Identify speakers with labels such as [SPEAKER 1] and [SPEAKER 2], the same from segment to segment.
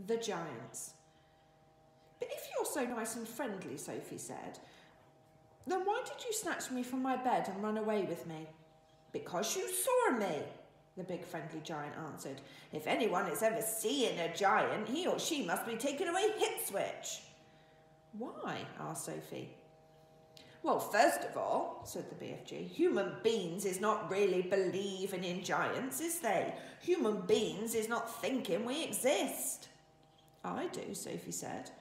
[SPEAKER 1] the giants. But if you're so nice and friendly, Sophie said, then why did you snatch me from my bed and run away with me? Because you saw me, the big friendly giant answered. If anyone is ever seeing a giant, he or she must be taking away hit switch. Why? Asked Sophie. Well, first of all, said the BFG, human beings is not really believing in giants, is they? Human beings is not thinking we exist. I do, Sophie said.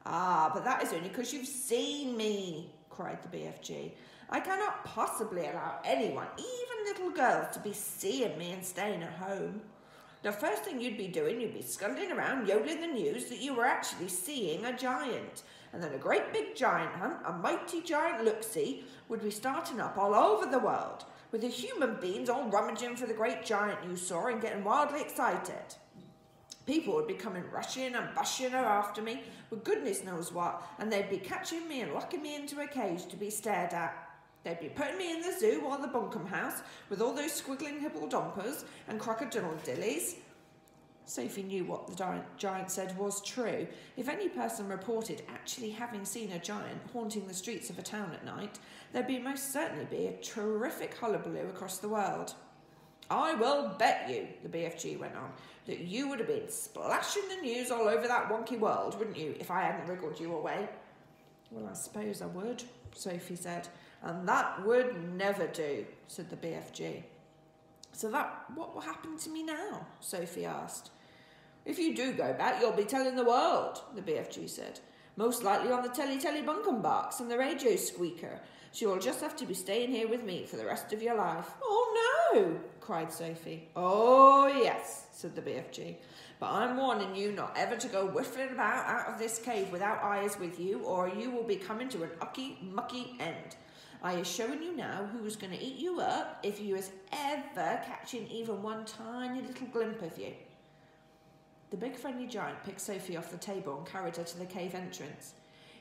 [SPEAKER 1] Ah, but that is only because you've seen me, cried the BFG. I cannot possibly allow anyone, even little girls, to be seeing me and staying at home. The first thing you'd be doing, you'd be scuttling around yodeling the news that you were actually seeing a giant. And then a great big giant hunt, a mighty giant look-see, would be starting up all over the world, with the human beings all rummaging for the great giant you saw and getting wildly excited. People would be coming rushing and bushing after me with goodness knows what, and they'd be catching me and locking me into a cage to be stared at. They'd be putting me in the zoo or the bunkum house with all those squiggling hippeldompers and crocodile-dillies. Sophie knew what the giant said was true. If any person reported actually having seen a giant haunting the streets of a town at night, there'd most certainly be a terrific hullabaloo across the world. I will bet you, the BFG went on, that you would have been splashing the news all over that wonky world, wouldn't you, if I hadn't wriggled you away? Well, I suppose I would, Sophie said. And that would never do, said the BFG. So what will happen to me now? Sophie asked. If you do go back, you'll be telling the world, the BFG said. Most likely on the telly bunkum box and the radio squeaker. So you'll just have to be staying here with me for the rest of your life. Oh no, cried Sophie. Oh yes, said the BFG. But I'm warning you not ever to go whiffling about out of this cave without eyes with you, or you will be coming to an mucky end. I is showing you now who is going to eat you up if you is ever catching even one tiny little glimpse of you. The big friendly giant picked Sophie off the table and carried her to the cave entrance.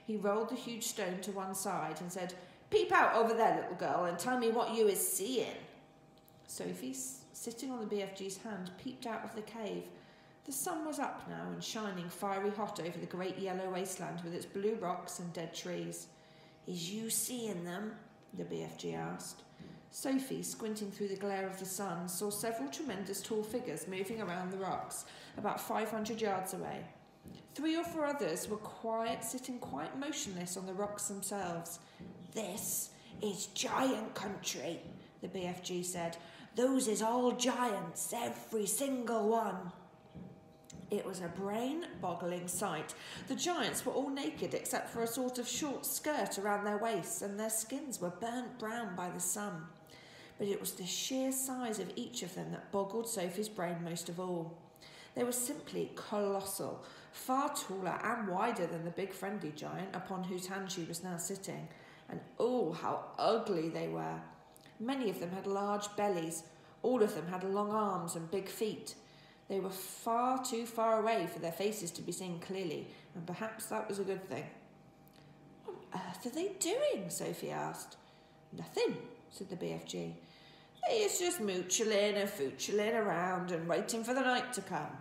[SPEAKER 1] He rolled the huge stone to one side and said, Peep out over there, little girl, and tell me what you is seeing. Sophie, sitting on the BFG's hand, peeped out of the cave. The sun was up now and shining fiery hot over the great yellow wasteland with its blue rocks and dead trees. Is you seeing them? The BFG asked. Sophie, squinting through the glare of the sun, saw several tremendous tall figures moving around the rocks, about 500 yards away. 3 or 4 others were sitting quite motionless on the rocks themselves. This is giant country, the BFG said. Those is all giants, every single one. It was a brain-boggling sight. The giants were all naked except for a sort of short skirt around their waists, and their skins were burnt brown by the sun. But it was the sheer size of each of them that boggled Sophie's brain most of all. They were simply colossal, far taller and wider than the big friendly giant upon whose hand she was now sitting. And oh, how ugly they were. Many of them had large bellies. All of them had long arms and big feet. They were far too far away for their faces to be seen clearly, and perhaps that was a good thing. What on earth are they doing? Sophie asked. Nothing, said the BFG. They is just moochling and foochling around and waiting for the night to come.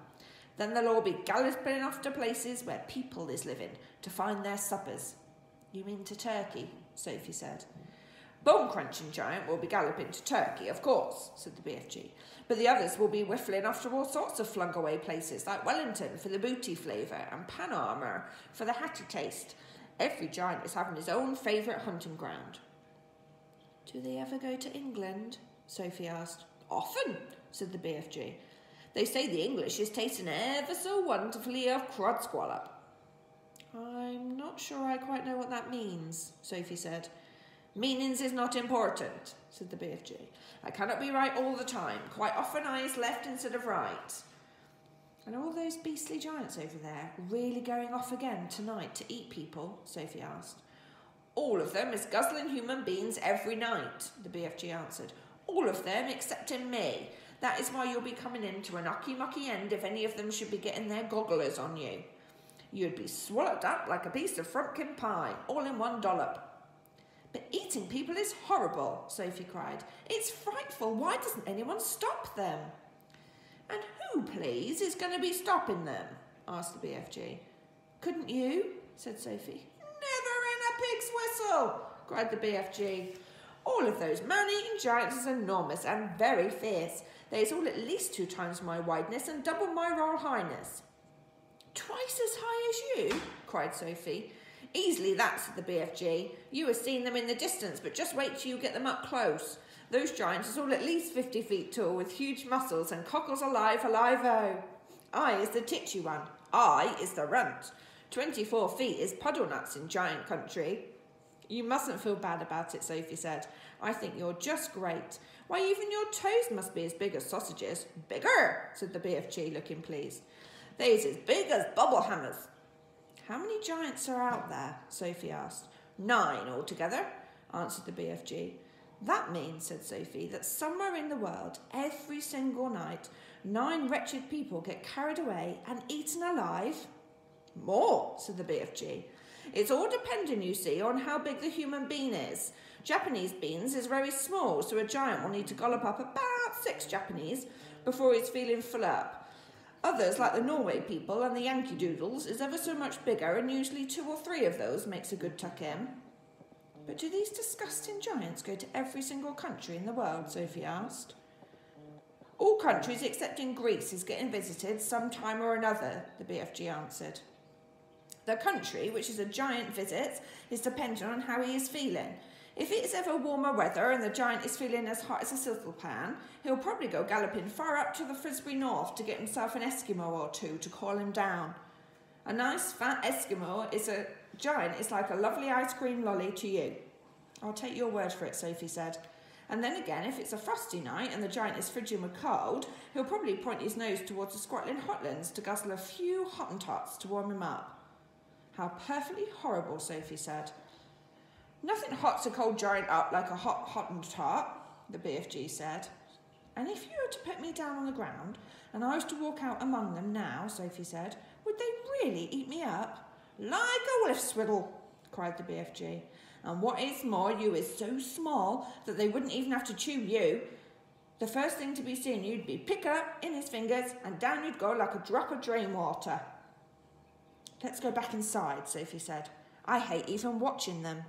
[SPEAKER 1] Then they'll all be galloping off to places where people is living to find their suppers. You mean to Turkey? Sophie said. Bone-crunching giant will be galloping to Turkey, of course, said the BFG. But the others will be whiffling off to all sorts of flung-away places, like Wellington for the booty flavour and Panama for the hatty taste. Every giant is having his own favourite hunting ground. Do they ever go to England? Sophie asked. Often, said the BFG. They say the English is tasting ever so wonderfully of crod squallop. I'm not sure I quite know what that means, Sophie said. Meanings is not important, said the BFG. I cannot be right all the time. Quite often I is left instead of right. And all those beastly giants over there really going off again tonight to eat people? Sophie asked. All of them is guzzling human beings every night, the BFG answered. All of them excepting me. That is why you'll be coming in to an mucky end if any of them should be getting their gogglers on you. You'd be swallowed up like a piece of frumpkin pie, all in one dollop. But eating people is horrible, Sophie cried. It's frightful. Why doesn't anyone stop them? And who, please, is going to be stopping them? asked the BFG. Couldn't you? Said Sophie. Never in a pig's whistle, cried the BFG. All of those man-eating giants is enormous and very fierce. They is all at least 2 times my wideness and double my royal highness. Twice as high as you? Cried Sophie. Easily that, said the BFG. You have seen them in the distance, but just wait till you get them up close. Those giants is all at least 50 feet tall, with huge muscles and cockles alive-o. I is the titchy one. I is the runt. 24 feet is puddle nuts in giant country. You mustn't feel bad about it, Sophie said. I think you're just great. Why, even your toes must be as big as sausages. Bigger, said the BFG, looking pleased. They's as big as bubble hammers. How many giants are out there? Sophie asked. 9 altogether, answered the BFG. That means, said Sophie, that somewhere in the world, every single night, 9 wretched people get carried away and eaten alive? More, said the BFG. It's all depending, you see, on how big the human being is. Japanese beans is very small, so a giant will need to gollop up about 6 Japanese before he's feeling full up. Others, like the Norway people and the Yankee Doodles, is ever so much bigger, and usually 2 or 3 of those makes a good tuck-in. But do these disgusting giants go to every single country in the world? Sophie asked. All countries except in Greece is getting visited some time or another, the BFG answered. The country which is a giant visits is dependent on how he is feeling. If it is ever warmer weather and the giant is feeling as hot as a sizzle pan, he'll probably go galloping far up to the Frisbee North to get himself an Eskimo or 2 to cool him down. A nice fat Eskimo is a giant is like a lovely ice cream lolly to you. I'll take your word for it, Sophie said. And then again, if it's a frosty night and the giant is frigid with cold, he'll probably point his nose towards the squattling hotlands to guzzle a few Hottentots to warm him up. How perfectly horrible, Sophie said. Nothing hots a cold giant up like a hot Hottentot, the BFG said. And if you were to put me down on the ground and I was to walk out among them now, Sophie said, would they really eat me up? Like a whiff swiddle, cried the BFG. And what is more, you is so small that they wouldn't even have to chew you. The first thing to be seen, you'd be picked up in his fingers and down you'd go like a drop of drain water. Let's go back inside, Sophie said. I hate even watching them.